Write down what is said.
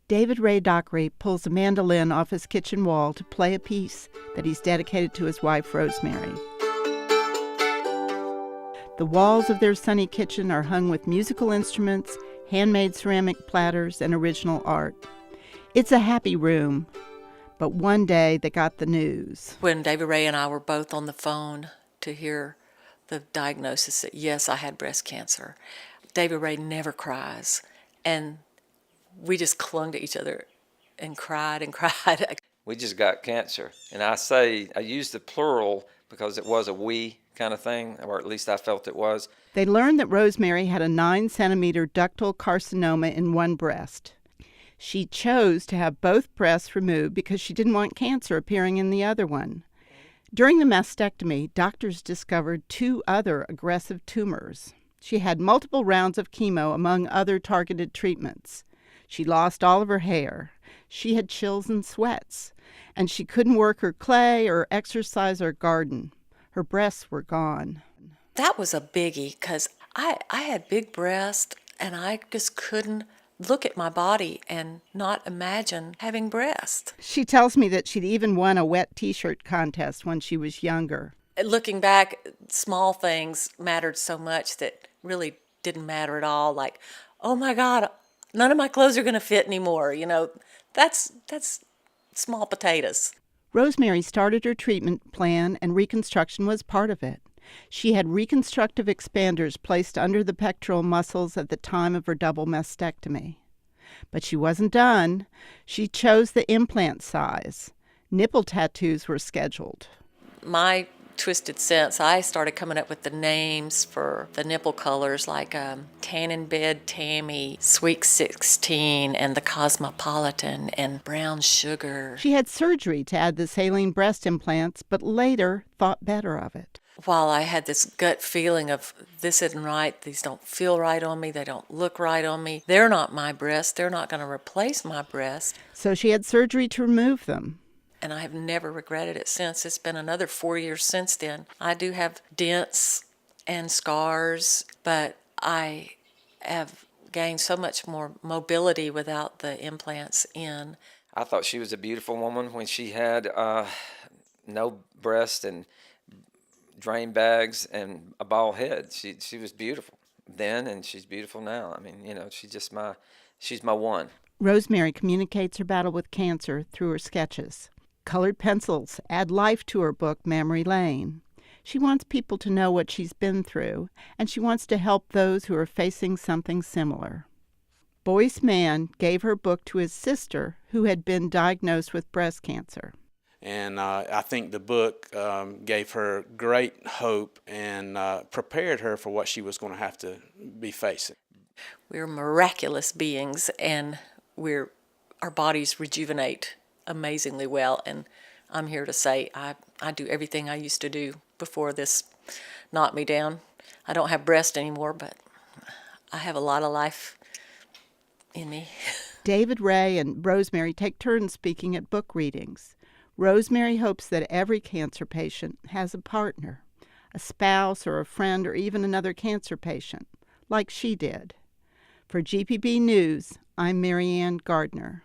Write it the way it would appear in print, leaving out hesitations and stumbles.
David Ray Dockery pulls a mandolin off his kitchen wall to play a piece that he's dedicated to his wife, Rosemary. The walls of their sunny kitchen are hung with musical instruments, handmade ceramic platters, and original art. It's a happy room, but one day they got the news. When David Ray and I were both on the phone to hear the diagnosis that, yes, I had breast cancer, David Ray never cries, and we just clung to each other and cried and cried. We just got cancer. And I use the plural because it was a we kind of thing, or at least I felt it was. They learned that Rosemary had a 9-centimeter ductal carcinoma in one breast. She chose to have both breasts removed because she didn't want cancer appearing in the other one. During the mastectomy, doctors discovered 2 other aggressive tumors. She had multiple rounds of chemo among other targeted treatments. She lost all of her hair. She had chills and sweats, and she couldn't work her clay or exercise or garden. Her breasts were gone. That was a biggie because I had big breasts, and I just couldn't look at my body and not imagine having breasts. She tells me that she'd even won a wet T-shirt contest when she was younger. Looking back, small things mattered so much that really didn't matter at all. Like, oh my God, none of my clothes are going to fit anymore. You know, that's small potatoes. Rosemary started her treatment plan, and reconstruction was part of it. She had reconstructive expanders placed under the pectoral muscles at the time of her double mastectomy. But she wasn't done. She chose the implant size. Nipple tattoos were scheduled. My twisted sense, I started coming up with the names for the nipple colors like Tannin Bed Tammy, Sweet 16, and the Cosmopolitan, and Brown Sugar. She had surgery to add the saline breast implants, but later thought better of it. While I had this gut feeling of this isn't right, these don't feel right on me, they don't look right on me, they're not my breasts, they're not going to replace my breasts. So she had surgery to remove them. And I have never regretted it since. It's been another 4 years since then. I do have dents and scars, but I have gained so much more mobility without the implants in. I thought she was a beautiful woman when she had no breast and drain bags and a bald head. She was beautiful then, and she's beautiful now. I mean, you know, she's my one. Rosemary communicates her battle with cancer through her sketches. Colored pencils add life to her book, Mammary Lane. She wants people to know what she's been through, and she wants to help those who are facing something similar. Boyce Mann gave her book to his sister, who had been diagnosed with breast cancer. And I think the book gave her great hope and prepared her for what she was going to have to be facing. We're miraculous beings, and our bodies rejuvenate amazingly well, and I'm here to say I do everything I used to do before this knocked me down. I don't have breasts anymore, but I have a lot of life in me. David Ray and Rosemary take turns speaking at book readings. Rosemary hopes that every cancer patient has a partner, a spouse or a friend or even another cancer patient, like she did. For GPB News, I'm Marianne Gardner.